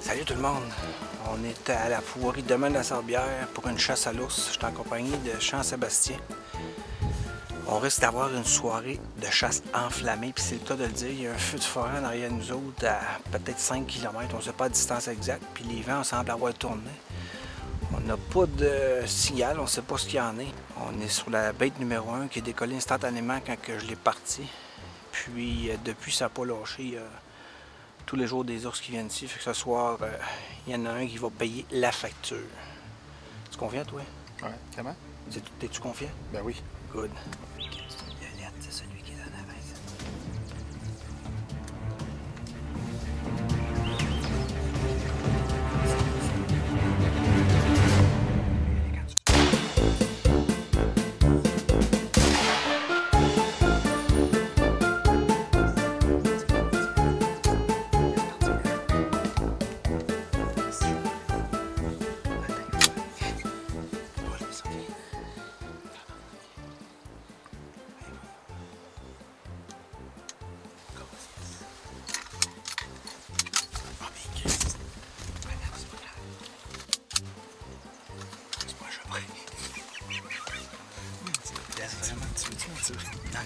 Salut tout le monde! On est à la Pourvoirie de Domaine-la-Sorbière pour une chasse à l'ours. Je suis en compagnie de Jean-Sébastien. On risque d'avoir une soirée de chasse enflammée, puis c'est le cas de le dire. Il y a un feu de forêt en arrière de nous autres à peut-être 5 km. On ne sait pas la distance exacte, puis les vents semblent avoir tourné. On n'a pas de cigale, on ne sait pas ce qu'il y en est. On est sur la bête numéro 1 qui est décollée instantanément quand je l'ai parti. Puis depuis, ça n'a pas lâché. Tous les jours des ours qui viennent ici, fait que ce soir, il y en a un qui va payer la facture. Tu confiant, toi? Ouais, comment? T'es-tu confiant? Ben oui. Good. C'est celui qui est dans la veste.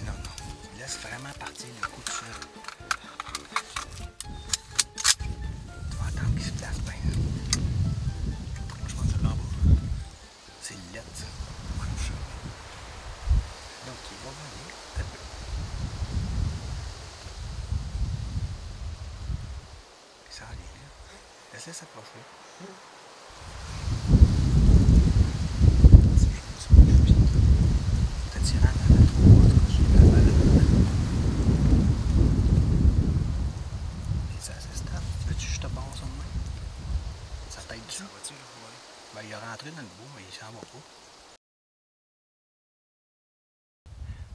Non. Laisse vraiment partir le coup de seul. Tu vas attendre qu'il se place bien. Je pense que c'est là en bas. C'est lettre, ça. Donc, il va venir. Il s'en vient là. Laisse-le s'approcher. T'as tiré en avant trop, en tout cas, j'ai eu la balle en avant. C'est assez stable. Veux-tu que je te passe en main? Ça t'aide dessus? Ça va-tu, là? Ouais. Ben, il est rentré dans le bout, mais il s'en va pas.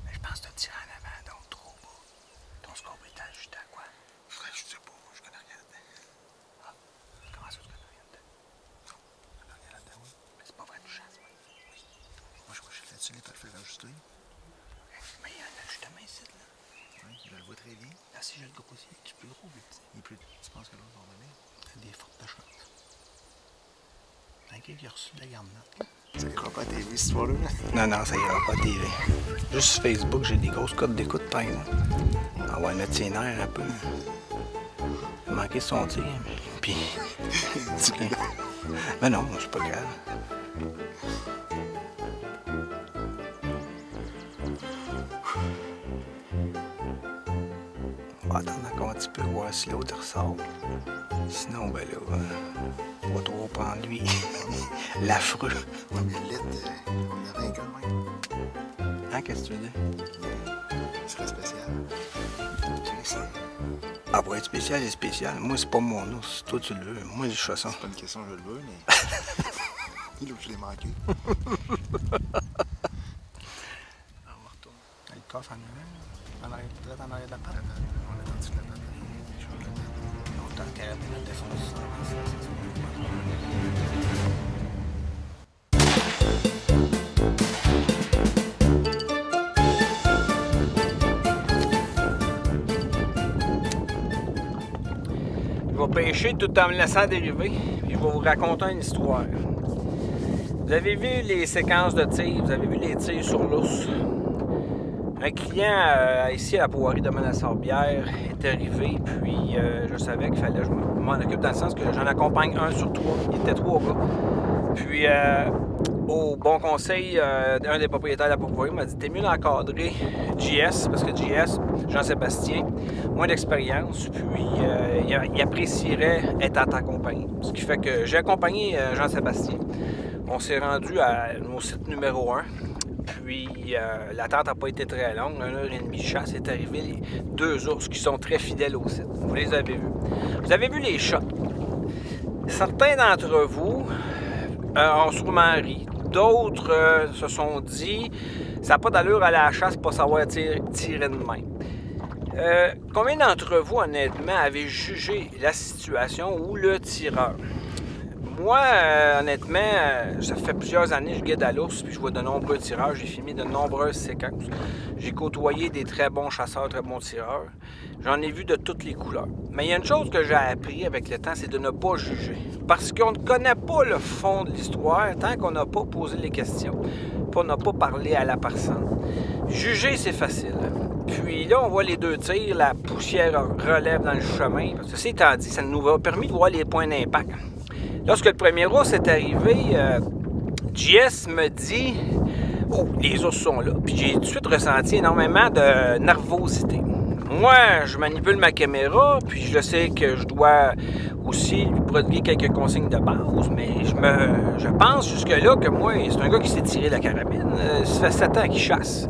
Mais je pense que tu as tiré en avant, donc trop bas. Ton score est ajusté à quoi? Je sais pas, je connais rien là-dedans. Ah, comment ça, tu connais rien dedans? Non, je connais rien là-dedans, oui. Mais c'est pas vrai du chasse, oui. Moi, je crois que je là-dessus, les pas le faire ajuster. Mais il y a un ajustement ici, là. Oui, je le vois très bien. Là, si je le grossis, tu peux le rouler, petit. Il est plus... Tu penses que l'autre va revenir? T'as des fortes chances. T'inquiète, il a reçu de la garde note. Ça ira pas à TV, cette histoire-là. Non, ça ira pas à TV. Juste sur Facebook, j'ai des grosses cotes d'écoute, par exemple. Ah ouais, mettre ses nerfs un peu. Il a manqué son tir, puis... Mais non, c'est pas grave. On va attendre encore un petit peu, voir si l'autre ressort. Sinon, ben là, on va trop prendre lui. L'affreux. Ouais, mais lettre, on avait un gars de même. Hein, qu'est-ce que tu veux dire? Il serait spécial. Tu sais, Ah, pour être spécial, il est spécial. Moi, c'est pas mon ours. Toi, tu le veux. Moi, je fais ça. c'est pas une question, je le veux, mais... L'autre, je l'ai manqué. On retourne. Le coffre en avant, en arrière, peut-être en arrière de la patte. On a tendu la patte. Je change la patte. On tente qu'elle ait la défonce. Je vais pêcher tout en me laissant dériver, puis je vais vous raconter une histoire. Vous avez vu les séquences de tirs, vous avez vu les tirs sur l'ours. Un client ici à la Pourvoirie de Domaine-la-Sorbière est arrivé, puis je savais qu'il fallait que je m'en occupe dans le sens que j'en accompagne un sur trois. Il était 3 gars. Puis au bon conseil d'un des propriétaires de la Pourvoirie m'a dit: t'es mieux d'encadrer JS, parce que JS, Jean-Sébastien, moins d'expérience, puis il apprécierait être en ta compagnie. Ce qui fait que j'ai accompagné Jean-Sébastien. On s'est rendu à mon site numéro 1. Puis l'attente n'a pas été très longue, 1h30 de chasse. Est arrivé les 2 ours qui sont très fidèles au site. Vous les avez vus. Vous avez vu les shots. Certains d'entre vous ont sûrement ri. D'autres se sont dit ça n'a pas d'allure à la chasse pour savoir tirer de main. Combien d'entre vous, honnêtement, avez jugé la situation où le tireur, Moi, honnêtement, ça fait plusieurs années que je guide à l'ours, puis je vois de nombreux tireurs. J'ai filmé de nombreuses séquences. J'ai côtoyé des très bons chasseurs, très bons tireurs. J'en ai vu de toutes les couleurs. Mais il y a une chose que j'ai appris avec le temps, c'est de ne pas juger. Parce qu'on ne connaît pas le fond de l'histoire tant qu'on n'a pas posé les questions, puis on n'a pas parlé à la personne. Juger, c'est facile. Puis là, on voit les deux tirs, la poussière relève dans le chemin. Ceci étant dit, ça nous a permis de voir les points d'impact. Lorsque le premier ours est arrivé, JS me dit « Oh, les ours sont là. » Puis j'ai tout de suite ressenti énormément de nervosité. Moi, je manipule ma caméra, puis je sais que je dois aussi lui prodiguer quelques consignes de base, mais je pense jusque-là que moi, c'est un gars qui s'est tiré la carabine. Ça fait 7 ans qu'il chasse.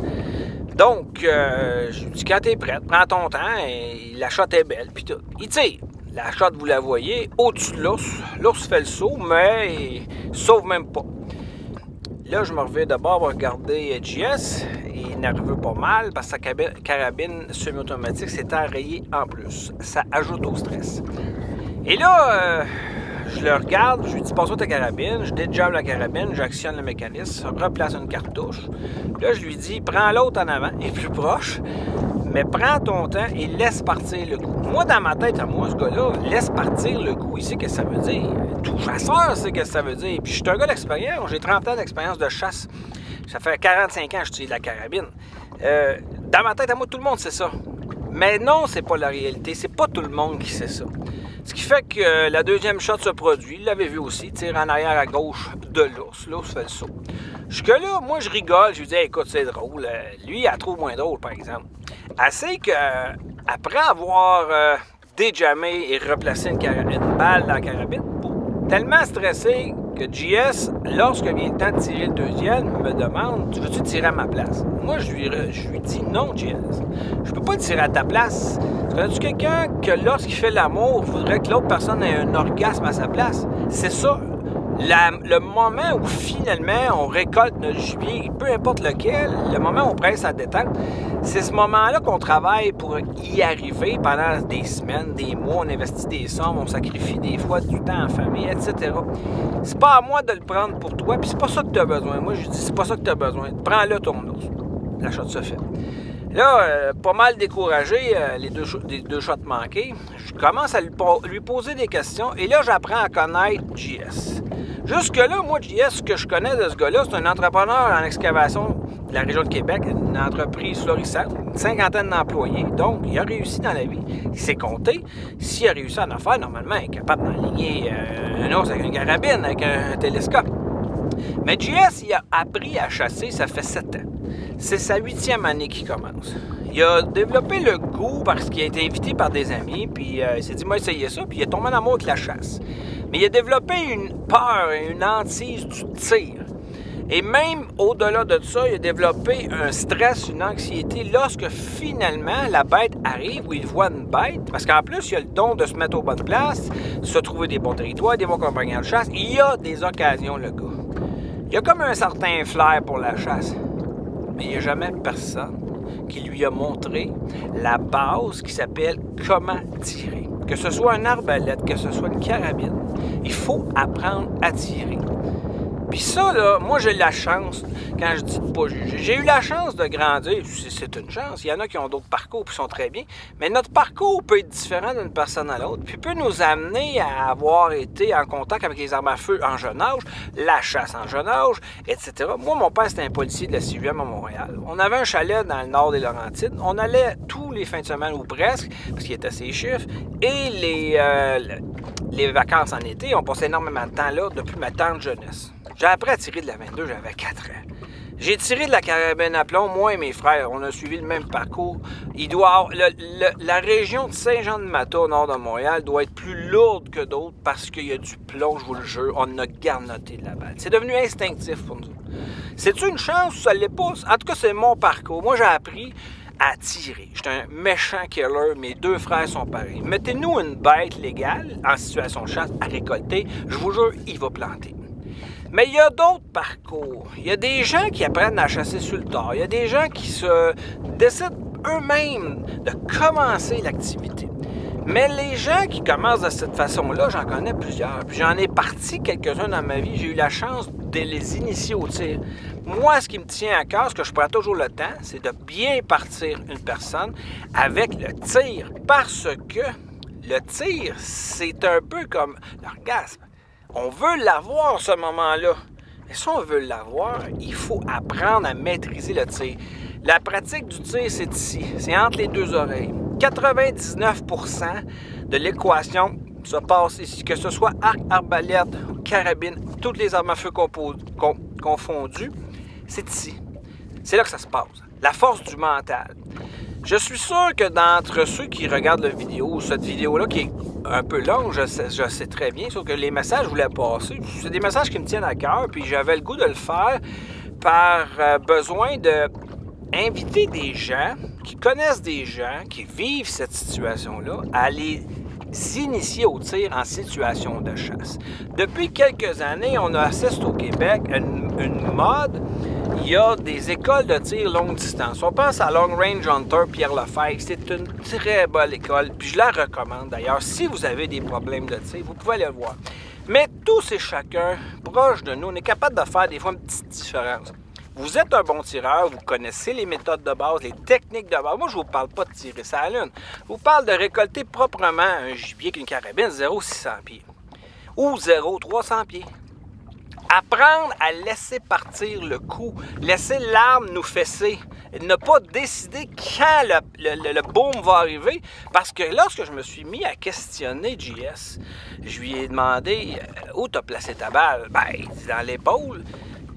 Donc, je lui dis, quand t'es prête, prends ton temps, et la shot est belle, puis tout. Il tire. La shot, vous la voyez, au-dessus de l'ours. L'ours fait le saut, mais il sauve même pas. Là, je me reviens d'abord regarder JS. Il est nerveux pas mal parce que sa carabine semi-automatique s'est enrayée en plus. Ça ajoute au stress. Et là, je le regarde, je lui dis passe-toi ta carabine, je déjame la carabine, j'actionne le mécanisme, replace une cartouche. Là, je lui dis prends l'autre en avant, il est plus proche, mais prends ton temps et laisse partir le coup. Moi, dans ma tête, à moi, ce gars-là, laisse partir le coup, il sait ce que ça veut dire. Tout chasseur sait ce que ça veut dire. Puis je suis un gars d'expérience, j'ai 30 ans d'expérience de chasse. Ça fait 45 ans que je tire de la carabine. Dans ma tête, à moi, tout le monde sait ça. Mais non, c'est pas la réalité. C'est pas tout le monde qui sait ça. Ce qui fait que la deuxième shot se produit. Il l'avait vu aussi. Tire en arrière à gauche de l'ours. L'ours fait le saut. Jusque-là, moi, je rigole. Je lui dis, hey, écoute, c'est drôle. Lui, il a trouvé moins drôle, par exemple. Assez que, après avoir déjammé et replacé une balle dans la carabine, tellement stressé que JS, lorsque vient le temps de tirer le deuxième, me demande « Tu veux-tu tirer à ma place? » Moi, je lui dis « Non, JS. Je peux pas tirer à ta place. Connais-tu quelqu'un que lorsqu'il fait l'amour, voudrait que l'autre personne ait un orgasme à sa place? » C'est ça. Le moment où finalement on récolte notre gibier, peu importe lequel, le moment où on presse à détente, c'est ce moment-là qu'on travaille pour y arriver pendant des semaines, des mois, on investit des sommes, on sacrifie des fois du temps en famille, etc. C'est pas à moi de le prendre pour toi, puis c'est pas ça que tu as besoin. Moi, je dis, c'est pas ça que tu as besoin. Prends-le ton ours. La shot se fait. Là, pas mal découragé, les deux shots manqués, je commence à lui poser des questions et là, j'apprends à connaître JS. Jusque-là, moi, JS, ce que je connais de ce gars-là, c'est un entrepreneur en excavation de la région de Québec, une entreprise florissante, une cinquantaine d'employés. Donc, il a réussi dans la vie. Il s'est compté. S'il a réussi à en faire, normalement, il est capable d'enligner un ours avec une carabine, avec un télescope. Mais JS, il a appris à chasser, ça fait 7 ans. C'est sa 8e année qu'il commence. Il a développé le goût parce qu'il a été invité par des amis, puis il s'est dit, moi, essayez ça, puis il est tombé en amour avec la chasse. Mais il a développé une peur et une hantise du tir. Et même au-delà de ça, il a développé un stress, une anxiété lorsque finalement la bête arrive ou il voit une bête. Parce qu'en plus, il a le don de se mettre aux bonnes places, se trouver des bons territoires, des bons compagnons de chasse. Il y a des occasions, le gars. Il y a comme un certain flair pour la chasse. Mais il n'y a jamais personne qui lui a montré la base qui s'appelle comment tirer. Que ce soit un arbalète, que ce soit une carabine, il faut apprendre à tirer. Puis ça, là, moi, j'ai la chance, quand je dis de ne pas juger, j'ai eu la chance de grandir, c'est une chance, il y en a qui ont d'autres parcours qui sont très bien, mais notre parcours peut être différent d'une personne à l'autre, puis peut nous amener à avoir été en contact avec les armes à feu en jeune âge, la chasse en jeune âge, etc. Moi, mon père, c'était un policier de la CIUM à Montréal. On avait un chalet dans le nord des Laurentides, on allait tous les fins de semaine, ou presque, parce qu'il était assez chiffres, et les vacances en été, on passait énormément de temps là depuis ma tendre jeunesse. J'ai appris à tirer de la 22, j'avais 4 ans. J'ai tiré de la carabine à plomb, moi et mes frères, on a suivi le même parcours. Il doit la région de Saint-Jean-de-Mata, au nord de Montréal, doit être plus lourde que d'autres parce qu'il y a du plomb, je vous le jure, on a garnoté de la balle. C'est devenu instinctif pour nous. C'est-tu une chance ou ça l'est pas? En tout cas, c'est mon parcours. Moi, j'ai appris à tirer. J'étais un méchant killer, mes deux frères sont pareils. Mettez-nous une bête légale en situation de chasse à récolter, je vous jure, il va planter. Mais il y a d'autres parcours. Il y a des gens qui apprennent à chasser sur le tard. Il y a des gens qui se décident eux-mêmes de commencer l'activité. Mais les gens qui commencent de cette façon-là, j'en connais plusieurs. Puis j'en ai parti quelques-uns dans ma vie. J'ai eu la chance de les initier au tir. Moi, ce qui me tient à cœur, ce que je prends toujours le temps, c'est de bien partir une personne avec le tir. Parce que le tir, c'est un peu comme l'orgasme. On veut l'avoir, ce moment-là. Mais si on veut l'avoir, il faut apprendre à maîtriser le tir. La pratique du tir, c'est ici. C'est entre les deux oreilles. 99% de l'équation se passe ici. Que ce soit arc, arbalète, carabine, toutes les armes à feu confondues, c'est ici. C'est là que ça se passe. La force du mental. Je suis sûr que d'entre ceux qui regardent la vidéo, cette vidéo-là qui est un peu longue, je sais très bien, sauf que les messages que je voulais passer, c'est des messages qui me tiennent à cœur, puis j'avais le goût de le faire par besoin d'inviter des gens qui connaissent des gens qui vivent cette situation-là à les initier au tir en situation de chasse. Depuis quelques années, on assiste au Québec à une mode. Il y a des écoles de tir longue distance. On pense à Long Range Hunter Pierre Lefebvre. C'est une très bonne école, puis je la recommande d'ailleurs. Si vous avez des problèmes de tir, vous pouvez aller le voir. Mais tous et chacun, proche de nous, on est capable de faire des fois une petite différence. Vous êtes un bon tireur, vous connaissez les méthodes de base, les techniques de base. Moi, je ne vous parle pas de tirer ça à la lune. Je vous parle de récolter proprement un gibier avec une carabine 0,600 pieds ou 0,300 pieds. Apprendre à laisser partir le coup, laisser l'arme nous fesser, ne pas décider quand le boom va arriver. Parce que lorsque je me suis mis à questionner JS, je lui ai demandé où tu as placé ta balle. Ben, il dit dans l'épaule.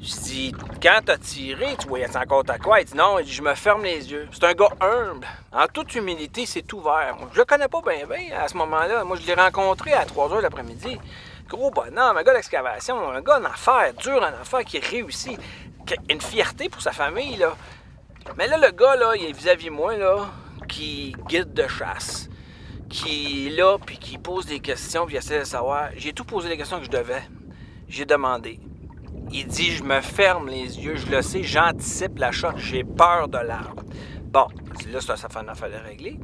Je dis, quand t'as tiré, tu voyais encore à quoi? Il dit non, il dit, je me ferme les yeux. C'est un gars humble. En toute humilité, c'est ouvert. Je le connais pas bien à ce moment-là. Moi, je l'ai rencontré à 3 h l'après-midi. Gros bonhomme, un gars d'excavation, un gars en affaires, dur en affaires, qui réussit. Une fierté pour sa famille, là. Mais là, le gars, là, il est vis-à-vis moi, là, qui guide de chasse, qui est là, puis qui pose des questions, puis il essaie de savoir. J'ai tout posé les questions que je devais. J'ai demandé. Il dit, je me ferme les yeux, je le sais, j'anticipe la shot, j'ai peur de l'arbre. Bon, là, ça fait une affaire de régler.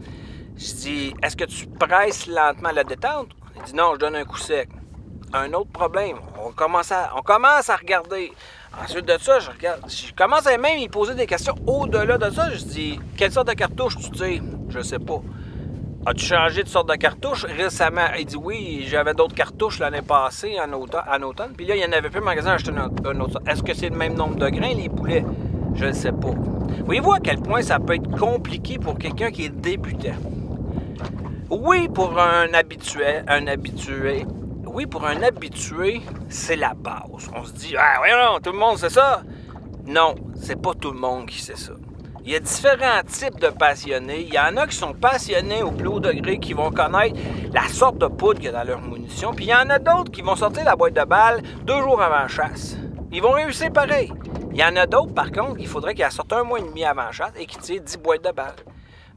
Je dis, est-ce que tu presses lentement la détente? Il dit, non, je donne un coup sec. Un autre problème, on commence à regarder. Ensuite de ça, je commence à même y poser des questions au-delà de ça. Je dis, quelle sorte de cartouche tu tires? Je sais pas. As-tu changé de sorte de cartouche récemment? Il dit oui, j'avais d'autres cartouches l'année passée, en automne. Puis là, il n'y en avait plus au magasin, j'ai acheté un autre. Est-ce que c'est le même nombre de grains, les poulets? Je ne sais pas. Voyez-vous à quel point ça peut être compliqué pour quelqu'un qui est débutant? Oui, pour un habitué. Oui, pour un habitué, c'est la base. On se dit, ah, voyons, tout le monde sait ça. Non, c'est pas tout le monde qui sait ça. Il y a différents types de passionnés. Il y en a qui sont passionnés au plus haut degré, qui vont connaître la sorte de poudre qu'il y a dans leur munition. Puis il y en a d'autres qui vont sortir la boîte de balles 2 jours avant la chasse. Ils vont réussir pareil. Il y en a d'autres, par contre, il faudrait qu'ils sortent 1 mois et demi avant la chasse et qu'ils tirent 10 boîtes de balles.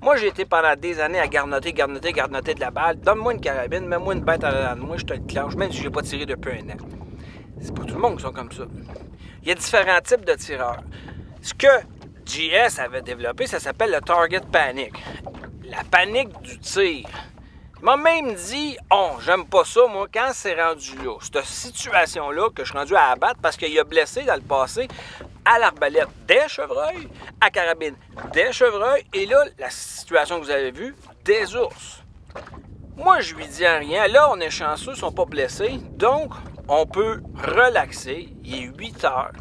Moi, j'ai été pendant des années à garnoter de la balle. Donne-moi une carabine, mets-moi une bête à l'avant de moi, je te le clenche, même si je n'ai pas tiré depuis 1 an. C'est pas tout le monde qui sont comme ça. Il y a différents types de tireurs. Ce que JS avait développé, ça s'appelle le Target Panic. La panique du tir. Il m'a même dit, j'aime pas ça, moi, quand c'est rendu là. Cette situation-là que je suis rendu à abattre parce qu'il a blessé dans le passé à l'arbalète des chevreuils, à carabine des chevreuils, et là, la situation que vous avez vue, des ours. Moi, je lui dis rien. Là, on est chanceux, ils ne sont pas blessés, donc on peut relaxer. Il est 8 heures.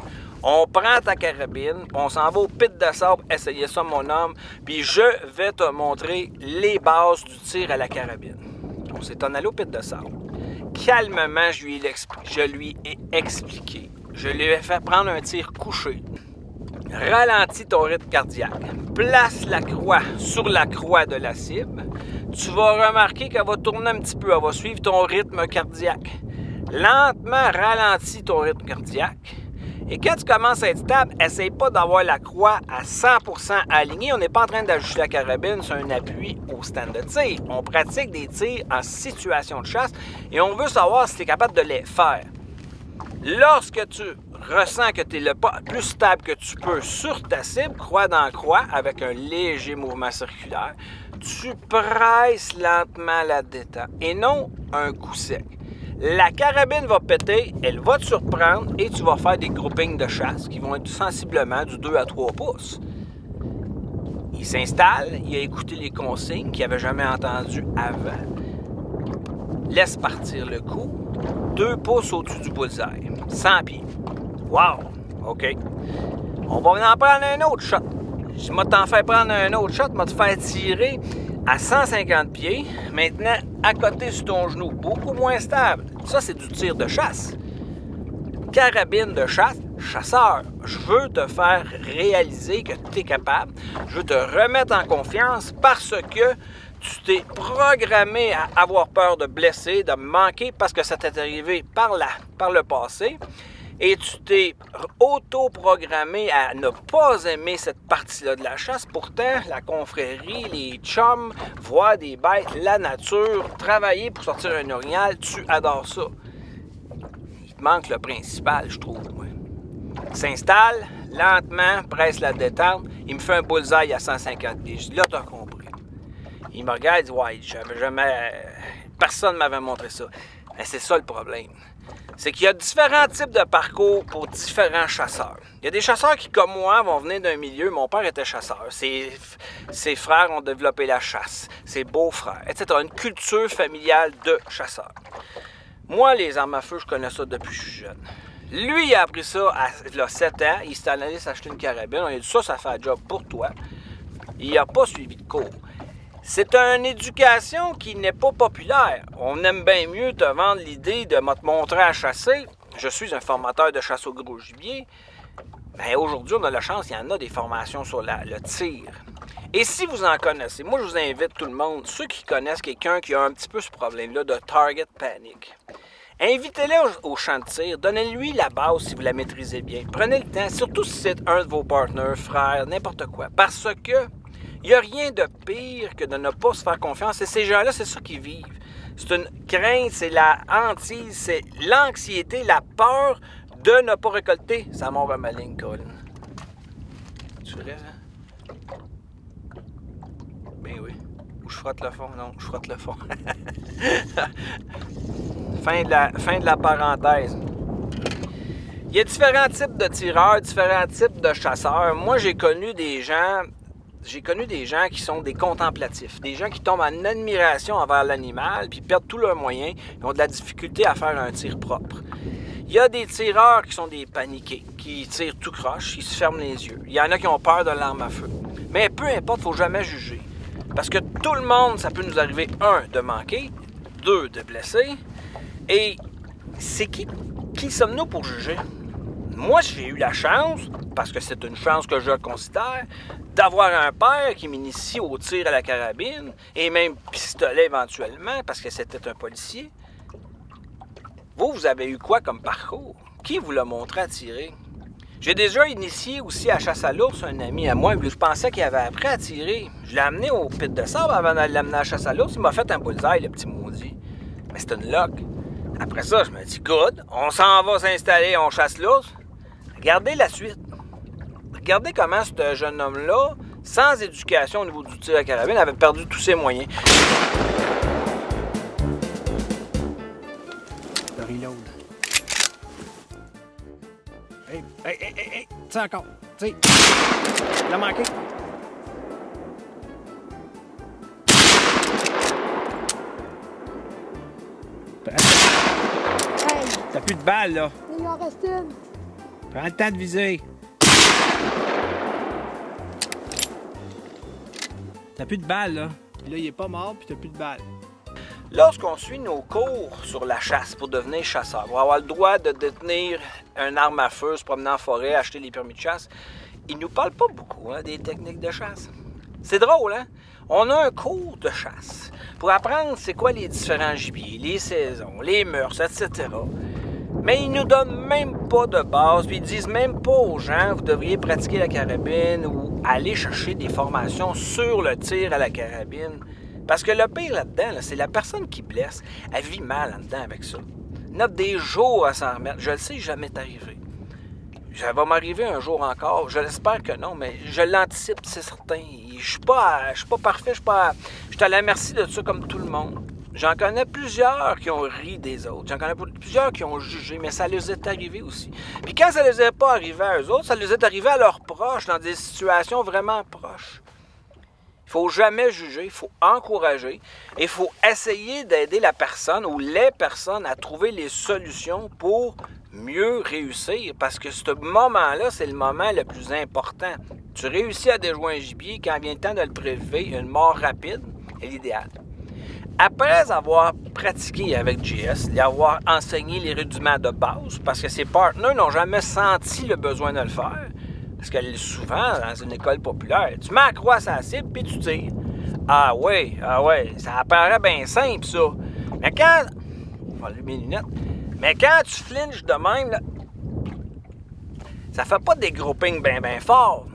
On prend ta carabine, on s'en va au pit de sable, essayez ça mon homme, puis je vais te montrer les bases du tir à la carabine. On s'est en allé au pit de sable. Calmement, je lui ai expliqué. Je lui ai fait prendre un tir couché. Ralentis ton rythme cardiaque. Place la croix sur la croix de la cible. Tu vas remarquer qu'elle va tourner un petit peu, elle va suivre ton rythme cardiaque. Lentement, ralentis ton rythme cardiaque. Et quand tu commences à être stable, essaye pas d'avoir la croix à 100% alignée. On n'est pas en train d'ajuster la carabine sur un appui au stand de tir. On pratique des tirs en situation de chasse et on veut savoir si tu es capable de les faire. Lorsque tu ressens que tu es le plus stable que tu peux sur ta cible, croix dans croix, avec un léger mouvement circulaire, tu presses lentement la détente et non un coup sec. La carabine va péter, elle va te surprendre et tu vas faire des groupings de chasse qui vont être sensiblement du 2 à 3 pouces. Il s'installe, il a écouté les consignes qu'il n'avait jamais entendues avant. Laisse partir le coup, 2 pouces au-dessus du bullseye, 100 pieds. Wow! OK. On va en prendre un autre shot. Je vais t'en faire prendre un autre shot, je vais te faire tirer à 150 pieds. Maintenant, à côté sur ton genou, beaucoup moins stable. Ça, c'est du tir de chasse. Carabine de chasse, chasseur. Je veux te faire réaliser que tu es capable. Je veux te remettre en confiance parce que tu t'es programmé à avoir peur de blesser, de manquer parce que ça t'est arrivé par le passé. Et tu t'es auto-programmé à ne pas aimer cette partie-là de la chasse. Pourtant, la confrérie, les chums, voir des bêtes, la nature, travailler pour sortir un orignal, tu adores ça. Il te manque le principal, je trouve. Il s'installe, lentement, presse la détente. Il me fait un bullseye à 150 pieds. Je dis, là, t'as compris. Il me regarde, il dit, ouais, j'avais jamais... Personne ne m'avait montré ça. Mais c'est ça le problème. C'est qu'il y a différents types de parcours pour différents chasseurs. Il y a des chasseurs qui, comme moi, vont venir d'un milieu. Mon père était chasseur. Ses frères ont développé la chasse. Ses beaux-frères, etc. Une culture familiale de chasseurs. Moi, les armes à feu, je connais ça depuis que je suis jeune. Lui, il a appris ça à 7 ans. Il s'est allé s'acheter une carabine. On a dit ça fait un job pour toi. Il n'a pas suivi de cours. C'est une éducation qui n'est pas populaire. On aime bien mieux te vendre l'idée de te montrer à chasser. Je suis un formateur de chasse au gros gibier. Mais aujourd'hui, on a la chance, il y en a des formations sur le tir. Et si vous en connaissez, moi je vous invite tout le monde, ceux qui connaissent quelqu'un qui a un petit peu ce problème-là de target panic, invitez-le au champ de tir, donnez-lui la base si vous la maîtrisez bien. Prenez le temps, surtout si c'est un de vos partenaires, frères, n'importe quoi. Parce que il n'y a rien de pire que de ne pas se faire confiance. Et ces gens-là, c'est ça qu'ils vivent. C'est une crainte, c'est la hantise, c'est l'anxiété, la peur de ne pas récolter. Ça m'en va ma ligne, Colin. Tu restes, hein? Ben oui. Ou je frotte le fond? Non, je frotte le fond. Fin de la parenthèse. Il y a différents types de tireurs, différents types de chasseurs. Moi, j'ai connu des gens qui sont des contemplatifs, des gens qui tombent en admiration envers l'animal, puis perdent tous leurs moyens, ils ont de la difficulté à faire un tir propre. Il y a des tireurs qui sont des paniqués, qui tirent tout croche, ils se ferment les yeux. Il y en a qui ont peur de l'arme à feu. Mais peu importe, il ne faut jamais juger. Parce que tout le monde, ça peut nous arriver, 1, de manquer, 2, de blesser. Et c'est qui sommes-nous pour juger? Moi, j'ai eu la chance, parce que c'est une chance que je considère, d'avoir un père qui m'initie au tir à la carabine, et même pistolet éventuellement, parce que c'était un policier. Vous avez eu quoi comme parcours? Qui vous l'a montré à tirer? J'ai déjà initié aussi à chasse à l'ours un ami à moi, je pensais qu'il avait appris à tirer. Je l'ai amené au pit de sable avant de l'amener à la chasse à l'ours, il m'a fait un bullseye, le petit maudit. Mais c'était une loque. Après ça, je me dis, good, on s'en va s'installer, on chasse l'ours. Regardez la suite. Regardez comment ce jeune homme-là, sans éducation au niveau du tir à carabine, avait perdu tous ses moyens. Le reload. Hey! Tiens encore. Tiens. Il a manqué. Hey! T'as plus de balles, là. Il en reste une. Prends le temps de viser. T'as plus de balles, là. Puis là, il est pas mort, puis t'as plus de balles. Lorsqu'on suit nos cours sur la chasse pour devenir chasseur, pour avoir le droit de détenir une arme à feu, se promener en forêt, acheter les permis de chasse, ils nous parlent pas beaucoup des techniques de chasse. C'est drôle, hein? On a un cours de chasse pour apprendre c'est quoi les différents gibiers, les saisons, les mœurs, etc. Mais ils nous donnent même pas de base, puis ils disent même pas aux gens, vous devriez pratiquer la carabine ou aller chercher des formations sur le tir à la carabine. Parce que le pire là-dedans, c'est la personne qui blesse, elle vit mal là-dedans avec ça. Elle a des jours à s'en remettre, je le sais, jamais arrivé. Ça va m'arriver un jour encore. Je l'espère que non, mais je l'anticipe, c'est certain. Je suis pas parfait, je suis à la merci de ça comme tout le monde. J'en connais plusieurs qui ont ri des autres. J'en connais plusieurs qui ont jugé, mais ça les est arrivé aussi. Puis quand ça les est pas arrivé à eux autres, ça les est arrivé à leurs proches, dans des situations vraiment proches. Il ne faut jamais juger, il faut encourager et il faut essayer d'aider la personne ou les personnes à trouver les solutions pour mieux réussir. Parce que ce moment-là, c'est le moment le plus important. Tu réussis à déjouer un gibier, quand vient le temps de le prélever, une mort rapide est l'idéal. Après avoir pratiqué avec JS, et avoir enseigné les rudiments de base, parce que ses partenaires n'ont jamais senti le besoin de le faire, parce que souvent, dans une école populaire, tu mets la croix sur la cible puis tu tires. Ah ouais, ça apparaît bien simple, ça. Mais quand... Je vais enlever mes lunettes. Mais quand tu flinches de même, là, ça fait pas des groupings bien forts.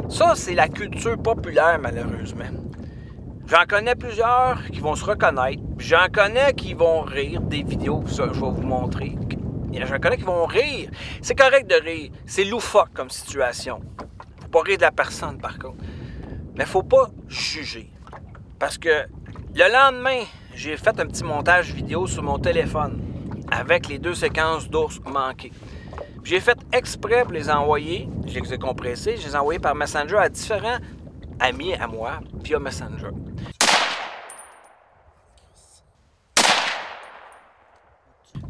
Ça, c'est la culture populaire, malheureusement. J'en connais plusieurs qui vont se reconnaître. J'en connais qui vont rire des vidéos, ça, je vais vous montrer. J'en connais qui vont rire. C'est correct de rire. C'est loufoque comme situation. Faut pas rire de la personne, par contre. Mais faut pas juger. Parce que le lendemain, j'ai fait un petit montage vidéo sur mon téléphone avec les 2 séquences d'ours manquées. J'ai fait exprès pour les envoyer, je les ai compressés, je les ai envoyés par Messenger à différents amis à moi via Messenger.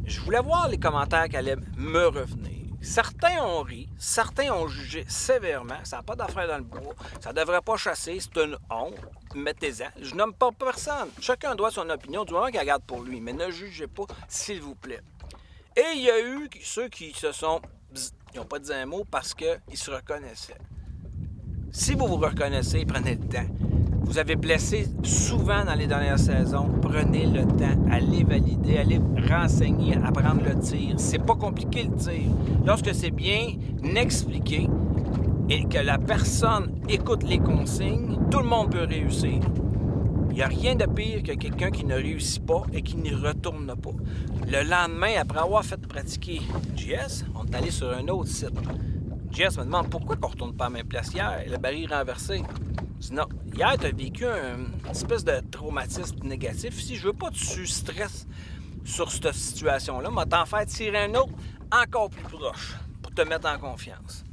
Je voulais voir les commentaires qui allaient me revenir. Certains ont ri, certains ont jugé sévèrement. Ça n'a pas d'affaire dans le bois. Ça ne devrait pas chasser, c'est une honte. Mettez-en. Je nomme pas personne. Chacun doit son opinion du moment qu'il regarde pour lui. Mais ne jugez pas, s'il vous plaît. Et il y a eu ceux qui se sont... Ils n'ont pas dit un mot parce qu'ils se reconnaissaient. Si vous vous reconnaissez, prenez le temps. Vous avez blessé souvent dans les dernières saisons. Prenez le temps, allez valider, allez renseigner, apprendre le tir. C'est pas compliqué le tir. Lorsque c'est bien expliqué et que la personne écoute les consignes, tout le monde peut réussir. Il n'y a rien de pire que quelqu'un qui ne réussit pas et qui n'y retourne pas. Le lendemain, après avoir fait pratiquer JS, on est allé sur un autre site. JS me demande pourquoi on ne retourne pas à la même place hier, le baril renversé. Je dis non, hier tu as vécu une espèce de traumatisme négatif. Si je veux pas que tu stresses sur cette situation-là, mais t'en faire tirer un autre encore plus proche pour te mettre en confiance.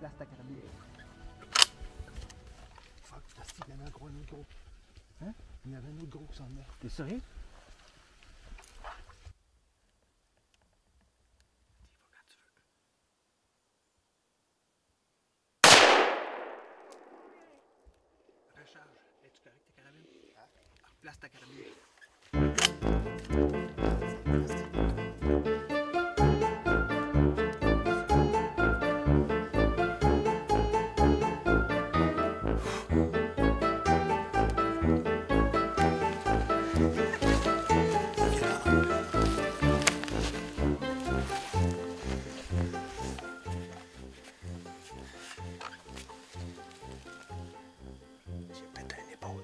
Place ta carabine. Fuck, il y en a un autre gros. Hein? Il y avait un autre gros qui s'en venait. T'es sérieux? Recharge. Es-tu correct ta carabine? Place ta carabine.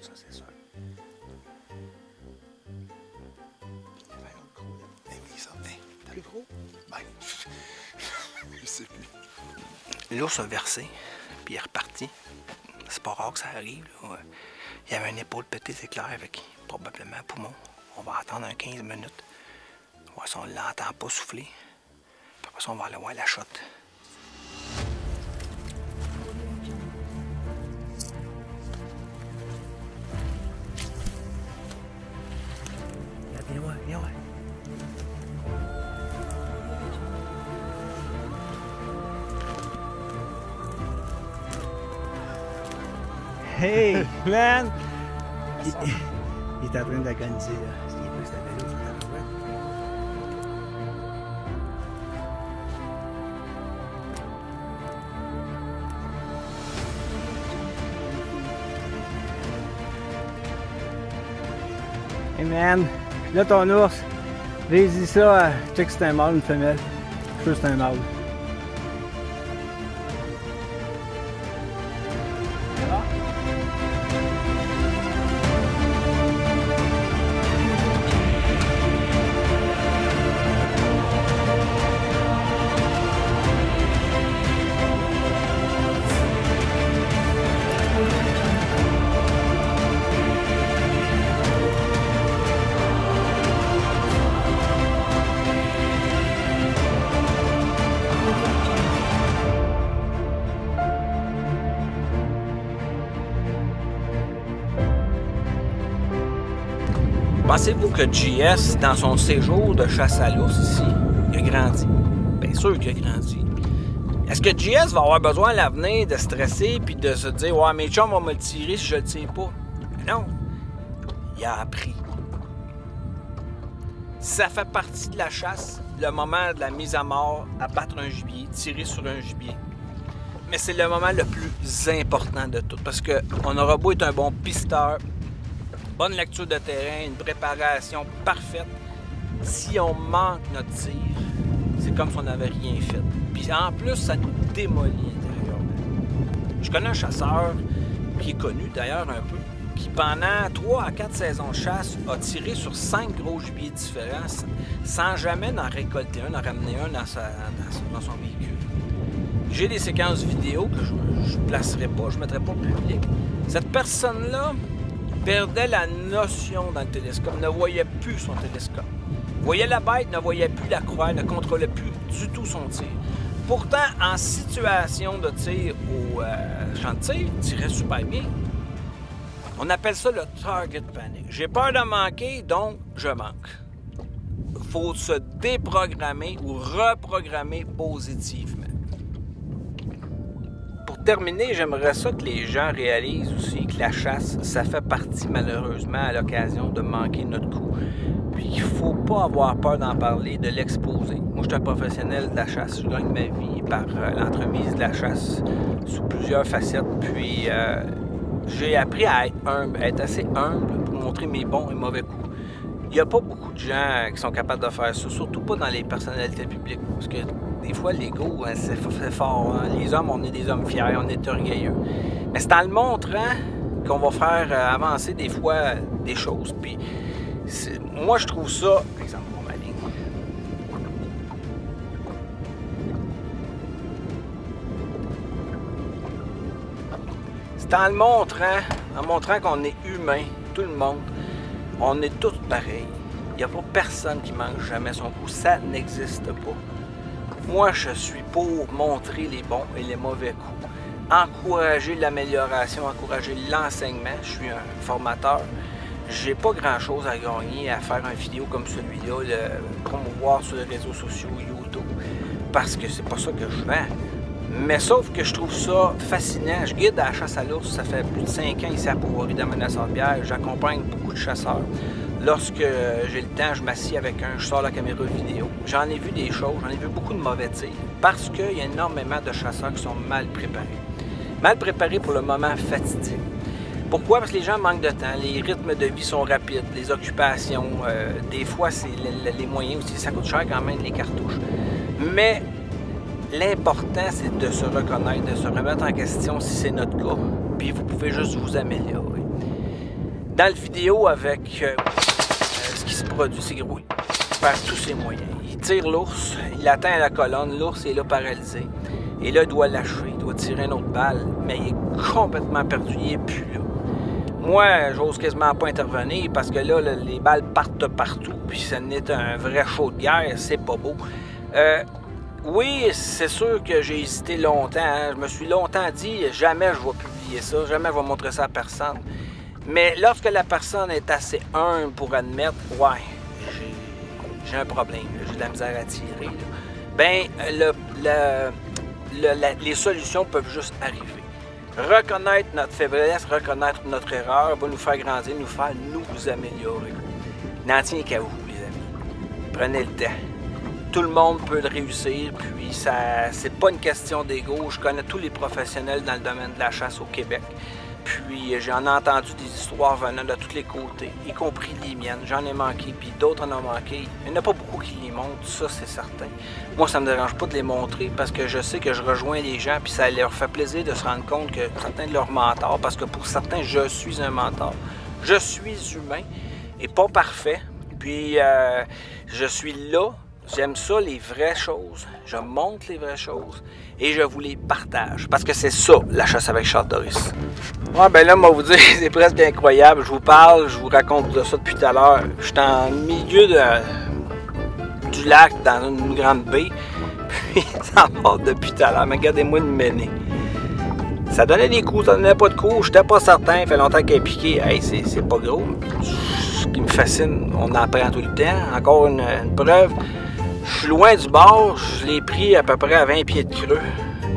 Ça, c'est sûr. Il y avait un autre gros là. Eh oui, il s'en venait. T'as le gros? Ben, je sais plus. L'ours a versé, puis il est reparti. C'est pas rare que ça arrive. Là. Il y avait une épaule pétée, c'est clair, avec probablement un poumon. On va attendre un 15 minutes. On va voir si on ne l'entend pas souffler. Puis après ça, on va aller voir la shot. Hey, man! Il est en train d'organiser, là. Il est plus à vélo, ça t'arrête. Hey, man! Là, ton ours. Vas-y ça, check si c'est un mâle ou une femelle. Je suis sûr que c'est un mâle. Pensez-vous que JS, dans son séjour de chasse à l'ours ici, il a grandi? Bien sûr qu'il a grandi. Est-ce que JS va avoir besoin à l'avenir de stresser puis de se dire « Ouais, mes chums vont me le tirer si je le tire pas? » Non. Il a appris. Ça fait partie de la chasse, le moment de la mise à mort, abattre un gibier, tirer sur un gibier. Mais c'est le moment le plus important de tout, parce qu'on aura beau être un bon pisteur, bonne lecture de terrain, une préparation parfaite. Si on manque notre tir, c'est comme si on n'avait rien fait. Puis en plus, ça nous démolit intérieurement. Je connais un chasseur qui est connu d'ailleurs un peu, qui pendant 3 à 4 saisons de chasse a tiré sur 5 gros gibiers différents sans jamais en récolter un, en ramener un dans son véhicule. J'ai des séquences vidéo que je ne placerai pas, je ne mettrai pas au public. Cette personne-là perdait la notion dans le télescope, ne voyait plus son télescope. Voyait la bête, ne voyait plus la croix, ne contrôlait plus du tout son tir. Pourtant, en situation de tir au champ de tir, il tirait super bien. On appelle ça le target panic. J'ai peur de manquer, donc je manque. Il faut se déprogrammer ou reprogrammer positivement. Pour terminer, j'aimerais ça que les gens réalisent aussi que la chasse, ça fait partie malheureusement à l'occasion de manquer notre coup. Puis il ne faut pas avoir peur d'en parler, de l'exposer. Moi, je suis un professionnel de la chasse. Je gagne ma vie par l'entremise de la chasse sous plusieurs facettes. Puis j'ai appris à être humble, à être assez humble pour montrer mes bons et mauvais coups. Il n'y a pas beaucoup de gens qui sont capables de faire ça, surtout pas dans les personnalités publiques. Parce que des fois, l'ego, hein, c'est fort. Hein. Les hommes, on est des hommes fiers, on est orgueilleux. Mais c'est en le montrant qu'on va faire avancer des fois des choses. Puis moi, je trouve ça... Par exemple, ma ligne. C'est en le montrant qu'on est humain, tout le monde. On est tous pareils. Il n'y a pas personne qui manque jamais son coup. Ça n'existe pas. Moi, je suis pour montrer les bons et les mauvais coups. Encourager l'amélioration, encourager l'enseignement. Je suis un formateur. J'ai pas grand-chose à gagner à faire une vidéo comme celui-là, le promouvoir sur les réseaux sociaux, YouTube, parce que c'est pas ça que je vends. Mais sauf que je trouve ça fascinant. Je guide à la chasse à l'ours, ça fait plus de 5 ans ici à Port-Henri dans Menace-en-Bière. J'accompagne beaucoup de chasseurs. Lorsque j'ai le temps, je m'assieds avec je sors la caméra vidéo. J'en ai vu des choses, j'en ai vu beaucoup de mauvais tirs, parce qu'il y a énormément de chasseurs qui sont mal préparés. Mal préparés pour le moment fatidique. Pourquoi? Parce que les gens manquent de temps, les rythmes de vie sont rapides, les occupations, des fois c'est les moyens aussi, ça coûte cher quand même les cartouches. Mais l'important c'est de se reconnaître, de se remettre en question si c'est notre cas, puis vous pouvez juste vous améliorer. Dans la vidéo avec ce qui se produit, c'est gros, il perd tous ses moyens. Il tire l'ours, il atteint la colonne, l'ours est là paralysé. Et là, il doit lâcher, il doit tirer une autre balle, mais il est complètement perdu, il n'est plus là. Moi, j'ose quasiment pas intervenir parce que là, les balles partent de partout, puis ça n'est un vrai show de guerre, c'est pas beau. Oui, c'est sûr que j'ai hésité longtemps, hein. Je me suis longtemps dit, jamais je vais publier ça, jamais je vais montrer ça à personne. Mais lorsque la personne est assez humble pour admettre, ouais, j'ai un problème, j'ai de la misère à tirer, là. Ben, les solutions peuvent juste arriver. Reconnaître notre faiblesse, reconnaître notre erreur va nous faire grandir, nous faire nous améliorer. N'en tient qu'à vous, les amis. Prenez le temps. Tout le monde peut le réussir, puis c'est pas une question d'ego. Je connais tous les professionnels dans le domaine de la chasse au Québec. Puis j'en ai entendu des histoires venant de tous les côtés, y compris les miennes. J'en ai manqué, puis d'autres en ont manqué. Il n'y en a pas beaucoup qui les montrent, ça c'est certain. Moi, ça me dérange pas de les montrer parce que je sais que je rejoins les gens, puis ça leur fait plaisir de se rendre compte que certains de leurs mentors, parce que pour certains, je suis un mentor. Je suis humain et pas parfait. Puis je suis là. J'aime ça, les vraies choses. Je montre les vraies choses et je vous les partage. Parce que c'est ça, la chasse avec Charles Doris. Ouais, ben là, moi, vous dire, c'est presque incroyable. Je vous parle, je vous raconte de ça depuis tout à l'heure. Je suis en milieu du lac, dans une grande baie. Puis, ça part depuis tout à l'heure. Mais regardez-moi une menée. Ça donnait des coups, ça donnait pas de coups. J'étais pas certain. Ça fait longtemps qu'elle est piquée. Hey, c'est pas gros. Ce qui me fascine, on en apprend tout le temps. Encore une preuve. Je suis loin du bord, je l'ai pris à peu près à 20 pieds de creux.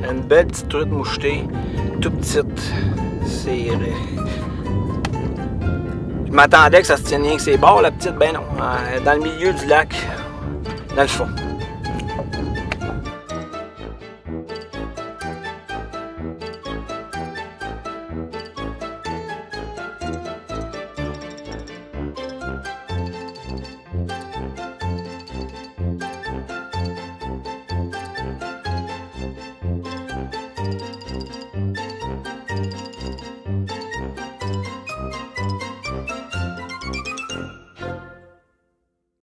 Une belle petite truite mouchetée, toute petite. Je m'attendais que ça se tienne rien que ses bords, la petite, ben non. Dans le milieu du lac, dans le fond.